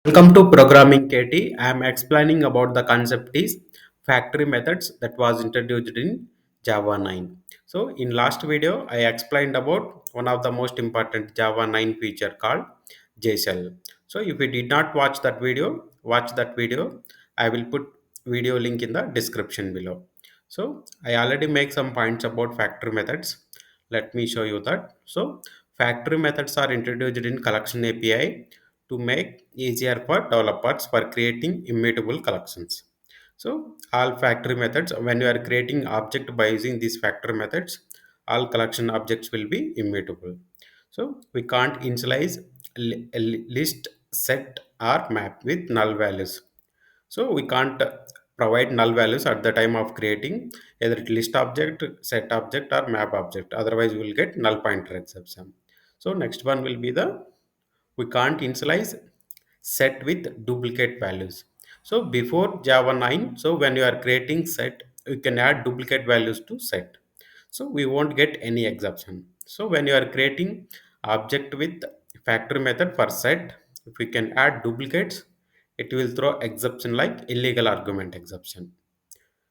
Welcome to Programming KT. I am explaining about the concept is factory methods that was introduced in Java 9. So in last video, I explained about one of the most important Java 9 feature called JSL. So if you did not watch that video, watch that video. I will put video link in the description below. So I already make some points about factory methods. Let me show you that. So factory methods are introduced in collection API to make easier for developers for creating immutable collections. So all factory methods, when you are creating object by using these factory methods, all collection objects will be immutable. So we can't initialize list, set or map with null values. So we can't provide null values at the time of creating either list object, set object or map object. Otherwise, we will get null pointer exception. So next one will be the we can't initialize set with duplicate values. So before Java 9, so when you are creating set, you can add duplicate values to set. So we won't get any exception. So when you are creating object with factory method for set, if we can add duplicates, it will throw exception like illegal argument exception.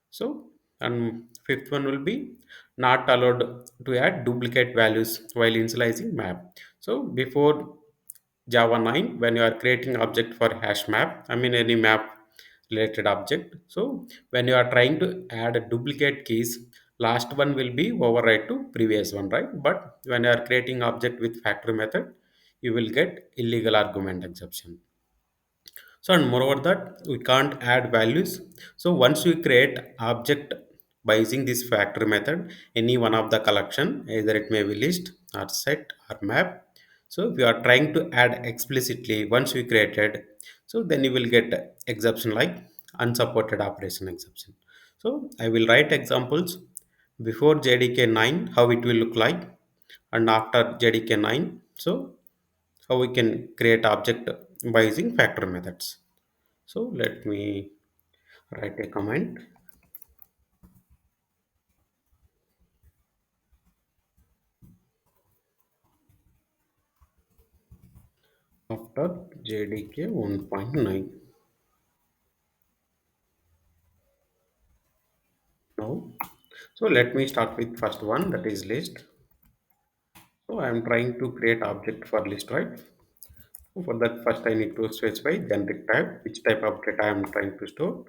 So, and fifth one will be not allowed to add duplicate values while initializing map. So before Java 9, when you are creating object for hash map, I mean any map related object. So when you are trying to add a duplicate keys, last one will be override to previous one, right? But when you are creating object with factory method, you will get illegal argument exception. So and moreover that we can't add values. So once we create object by using this factory method, any one of the collection, either it may be list or set or map. So if you are trying to add explicitly once we created, so then you will get exception like unsupported operation exception. So I will write examples before JDK 9 how it will look like and after JDK 9. So how we can create object by using factor methods. So let me write a comment after JDK 1.9. Now, so let me start with first one that is list. So I am trying to create object for list, right? So for that first I need to specify generic type, which type of data I am trying to store.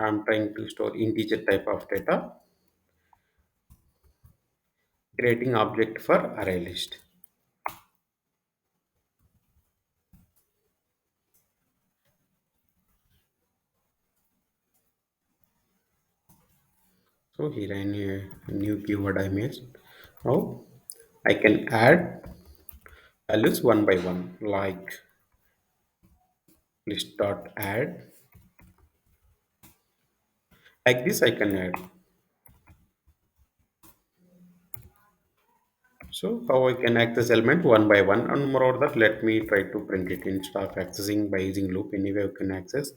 I am trying to store integer type of data, creating object for array list. So here I need a new keyword I made. Now I can add values one by one like list.add. Like this I can add. So how I can access element one by one, and moreover that let me try to print it instead of accessing by using loop anyway you can access.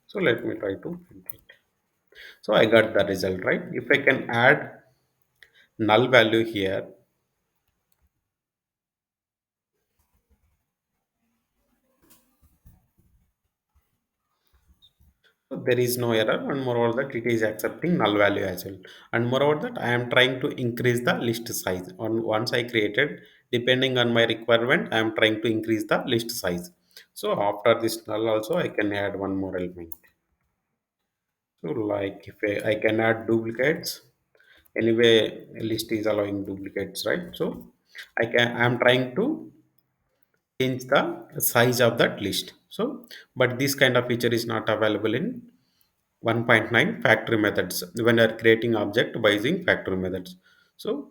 So let me try to print it. So I got the result, right? If I can add null value here, so there is no error, and moreover that it is accepting null value as well. And moreover that I am trying to increase the list size. On once I created, depending on my requirement, I am trying to increase the list size. So after this null also I can add one more element. So like if I can add duplicates, anyway list is allowing duplicates, right? So I'm trying to change the size of that list. So but this kind of feature is not available in 1.9 factory methods when you are creating object by using factory methods. So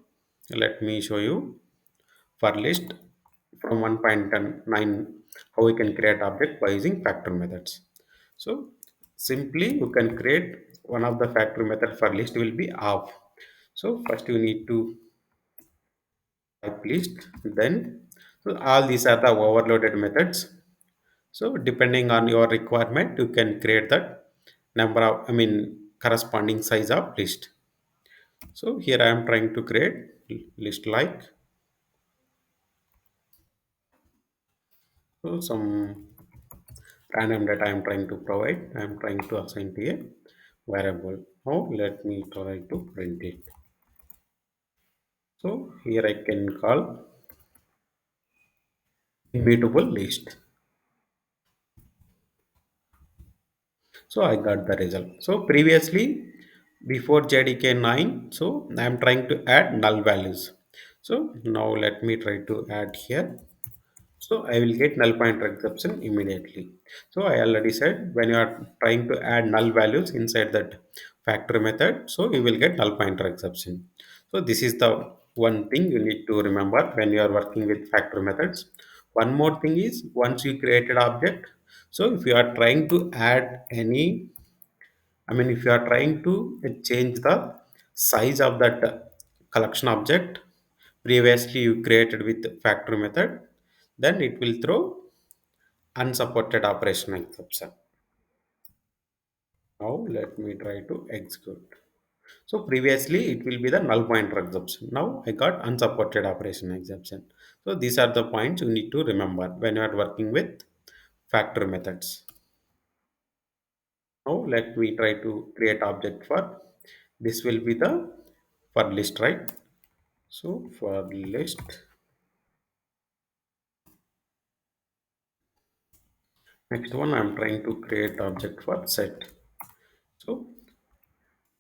let me show you for list from 1.9 how we can create object by using factor methods. So simply you can create one of the factor method for list will be of. So first you need to type list, then so all these are the overloaded methods. So depending on your requirement you can create that number of corresponding size of list. So here I am trying to create list like so some random data I am trying to provide, I am trying to assign to a variable. Now let me try to print it. So here I can call immutable list. So I got the result. So previously, before JDK9, so I am trying to add null values. So now let me try to add here. So I will get null pointer exception immediately. So I already said when you are trying to add null values inside that factory method, so you will get null pointer exception. So this is the one thing you need to remember when you are working with factory methods. One more thing is once you created object, so if you are trying to add any, I mean if you are trying to change the size of that collection object previously you created with factory method, then it will throw unsupported operation exception. Now let me try to execute. So previously it will be the null pointer exception. Now I got unsupported operation exception. So these are the points you need to remember when you are working with factory methods. Now let me try to create object for this will be the for list, right? So for list, next one I'm trying to create object for set. So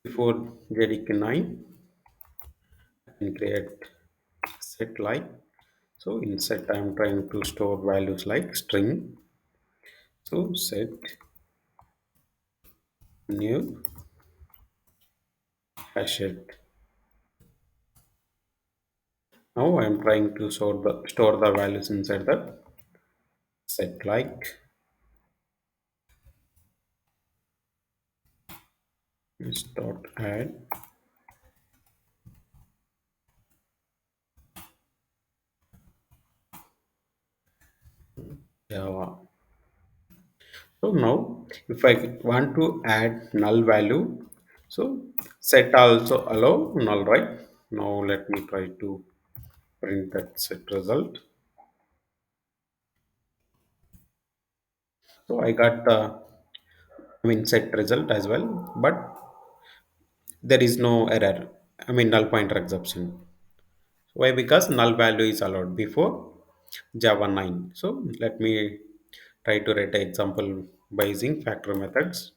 before JDK9 I can create set like. So in set I'm trying to store values like string. So set new hashed. Now I'm trying to store the values inside the set like this dot add Java. So now if I want to add null value, so set also allow null, right? Now let me try to print that set result. So I got the set result as well, but there is no error. Null pointer exception. Why? Because null value is allowed before Java 9. So let me try to write an example by using factor methods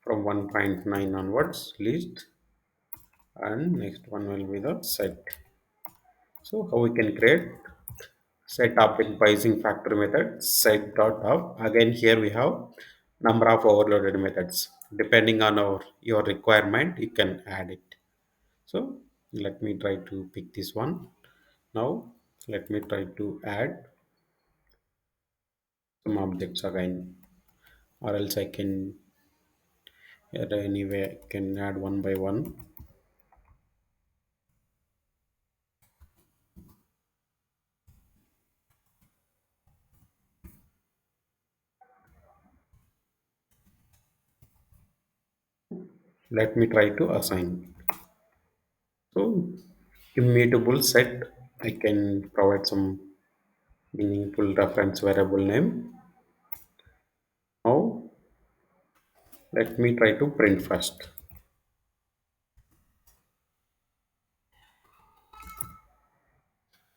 from 1.9 onwards list, and next one will be the set. So how we can create set object by using factor method set.of. Again here we have number of overloaded methods. Depending on your requirement you can add it. So let me try to pick this one. Now let me try to add some objects again, or else I can anyway I can add one by one. Let me try to assign. So immutable set, I can provide some meaningful reference variable name. Now let me try to print first.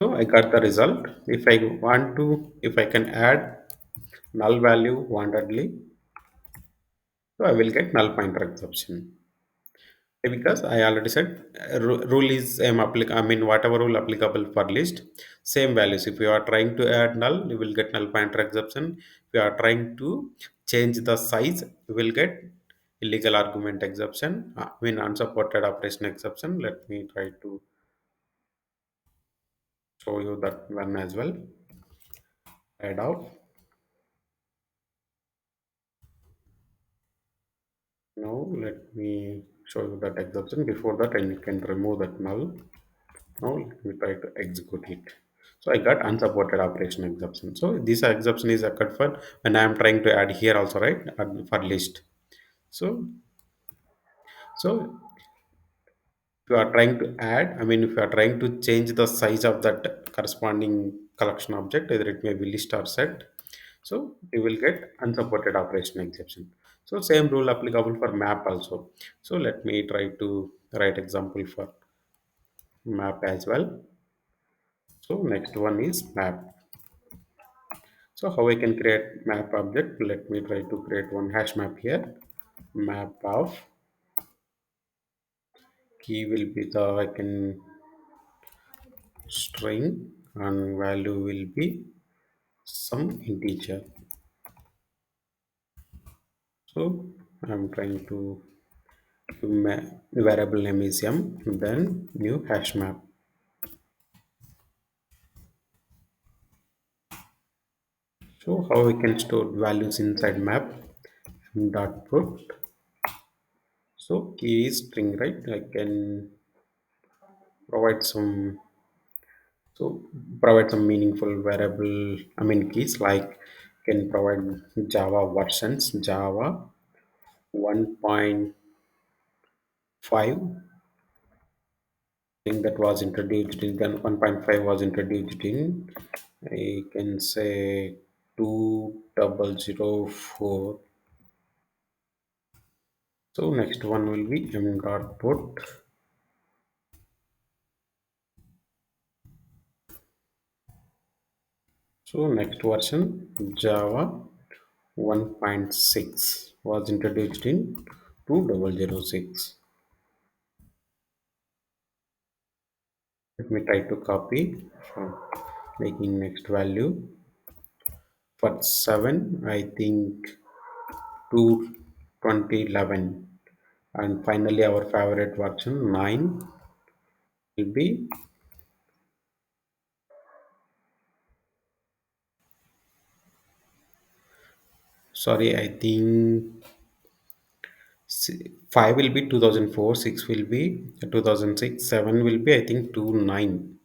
So I got the result. If I want to, if I can add null value wantedly, so I will get null pointer exception. Because I already said rule is whatever rule applicable for list, same values. If you are trying to add null, you will get null pointer exception. If you are trying to change the size, you will get illegal argument exception. Unsupported operation exception. Let me try to show you that one as well. Add off. Now let me show you that exception. Before that, I can remove that null. Now let me try to execute it. So I got unsupported operation exception. So this exception is occurred for when I am trying to add here also, right? For list. So so if you are trying to add, if you are trying to change the size of that corresponding collection object, either it may be list or set. So we will get unsupported operation exception. So same rule applicable for map also. So let me try to write example for map as well. So next one is map. So how I can create map object? Let me try to create one hash map here. Map of key will be the I can string and value will be some integer. So I'm trying to variable name is m, then new hash map. So how we can store values inside map? Dot put. So key is string, right? I can provide some so provide some meaningful variable. I mean keys like can provide Java versions, Java 1.5 thing that was introduced in then 1.5 was introduced in I can say 2004. So next one will be m dot put. So next version Java 1.6 was introduced in 2006. Let me try to copy from making next value for 7 I think to 2011, and finally our favorite version 9 will be, sorry, I think 5 will be 2004, 6 will be 2006, 7 will be I think 2009,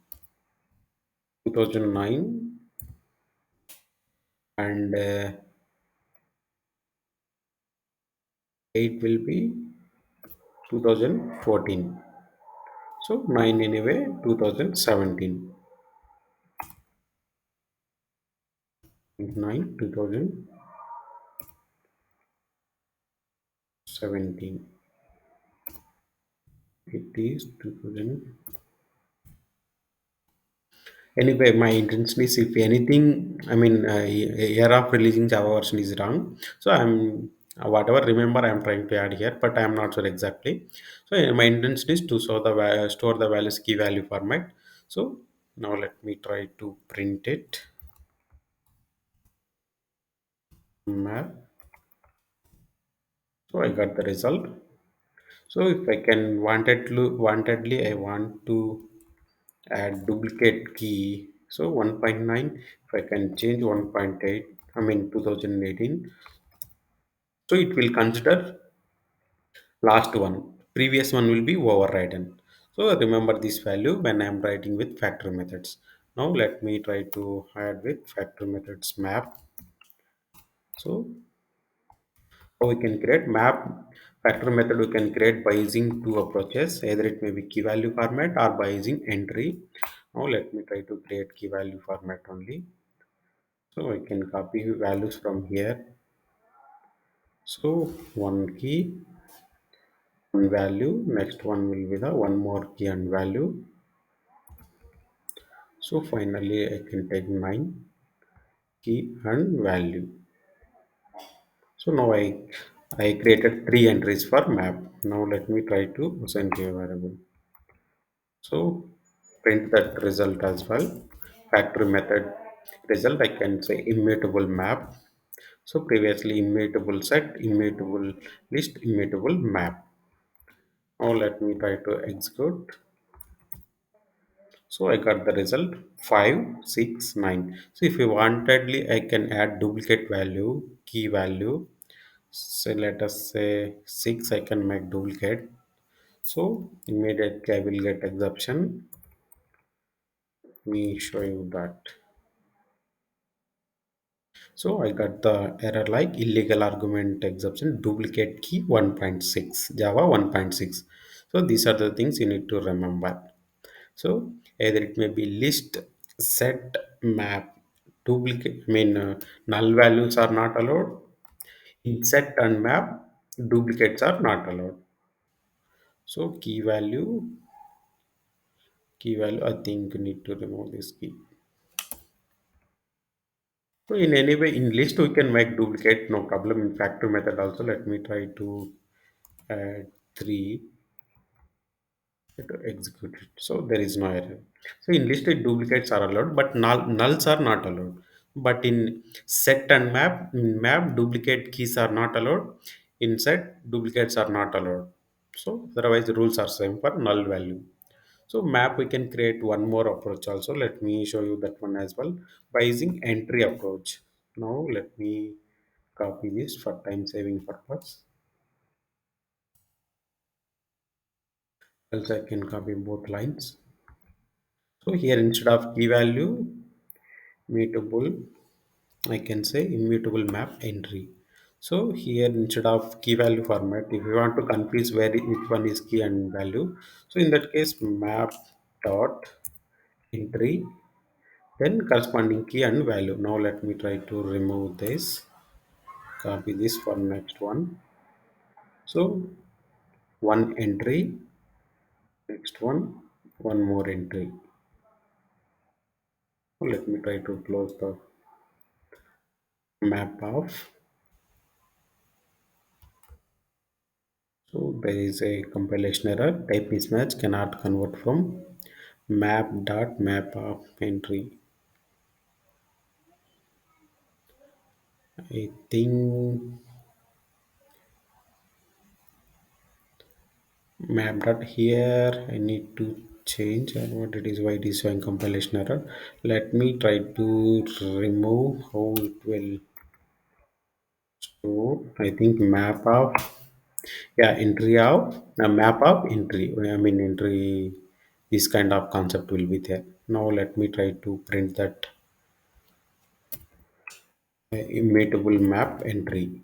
and 8 will be 2014. So 9 anyway 2017. 9 2017. It is 2000. Anyway, my intention is if anything, I mean, year of releasing Java version is wrong. So I'm whatever remember I'm trying to add here, but I'm not sure exactly. So my intention is to store the values key value format. So now let me try to print it. Map. So I got the result. So if I can wantedly I want to add duplicate key. So 1.9, if I can change 1.8, I mean 2018. So it will consider last one. Previous one will be overridden. So remember this value when I am writing with factory methods. Now let me try to add with factory methods map. So how we can create map factory method we can create by using two approaches. Either it may be key value format or by using entry. Now let me try to create key value format only. So I can copy values from here. So one key, one value. Next one will be the one more key and value. So finally I can take 9 key and value. So now I created three entries for map. Now let me try to assign key variable. So print that result as well. Factory method result I can say immutable map. So previously immutable set, immutable list, immutable map. Now let me try to execute. So I got the result 5, 6, 9. So if you wantedly I can add duplicate value, key value. So let us say 6 I can make duplicate. So immediately I will get exception. Let me show you that. So I got the error like illegal argument exception, duplicate key 1.6, Java 1.6. So these are the things you need to remember. So either it may be list, set, map. null values are not allowed. In set and map, duplicates are not allowed. So key value, I think need to remove this key. So in any way, in list we can make duplicate, no problem. In factory method also, let me try to add 3 to execute it. So there is no error. So in listed duplicates are allowed, but nulls are not allowed. But in set and map duplicate keys are not allowed. In set duplicates are not allowed. So otherwise the rules are same for null value. So map we can create one more approach also. Let me show you that one as well by using entry approach. Now let me copy this for time saving purpose. Else I can copy both lines. So here instead of key value mutable, I can say immutable map entry. So here instead of key value format, if you want to confuse which one is key and value, so in that case map dot entry, then corresponding key and value. Now let me try to remove this, copy this for next one. So one entry, next one more entry. Let me try to close the map of. So there is a compilation error. Type mismatch cannot convert from map of entry. I think map dot here I need to change what it is, why it is showing compilation error. Let me try to remove how it will. So I think map of, yeah, entry of map of entry, I mean entry, this kind of concept will be there. Now let me try to print that immutable map entry.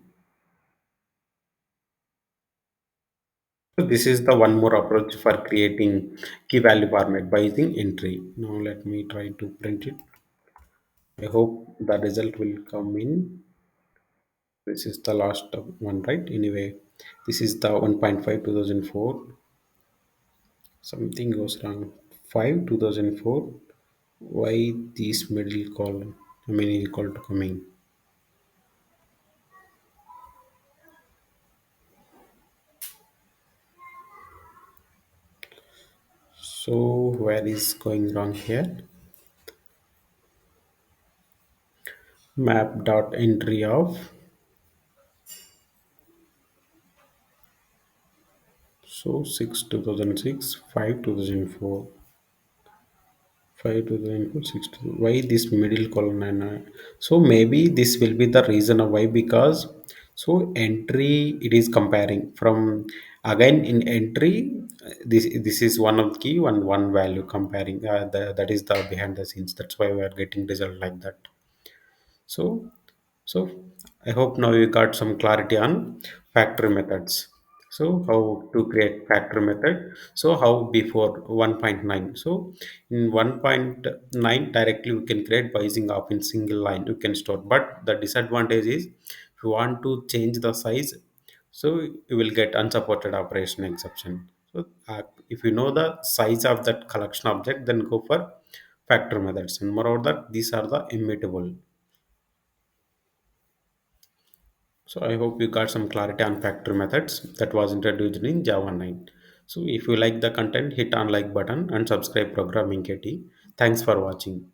So this is the one more approach for creating key value format by using entry. Now let me try to print it. I hope the result will come in. This is the last one, right? Anyway, this is the 1.5 2004. Something goes wrong. 5 2004. Why this middle column? I mean equal to coming. So where is going wrong here? Map dot entry of, so 6 2006, 5 2004. 5 to the input 6 to the, why this middle column and so maybe this will be the reason of why, because so entry it is comparing from, again in entry, this is one of the key, one value comparing, that is the behind the scenes, that's why we are getting result like that. So, so I hope now you got some clarity on factory methods. So how to create factory method. So how before 1.9. So in 1.9 directly we can create by using of in single line you can store. But the disadvantage is if you want to change the size, so you will get unsupported operation exception. So if you know the size of that collection object, then go for factory methods. And moreover that these are the immutable. So I hope you got some clarity on factory methods that was introduced in Java 9. So if you like the content, hit on like button and subscribe Programming KT. Thanks for watching.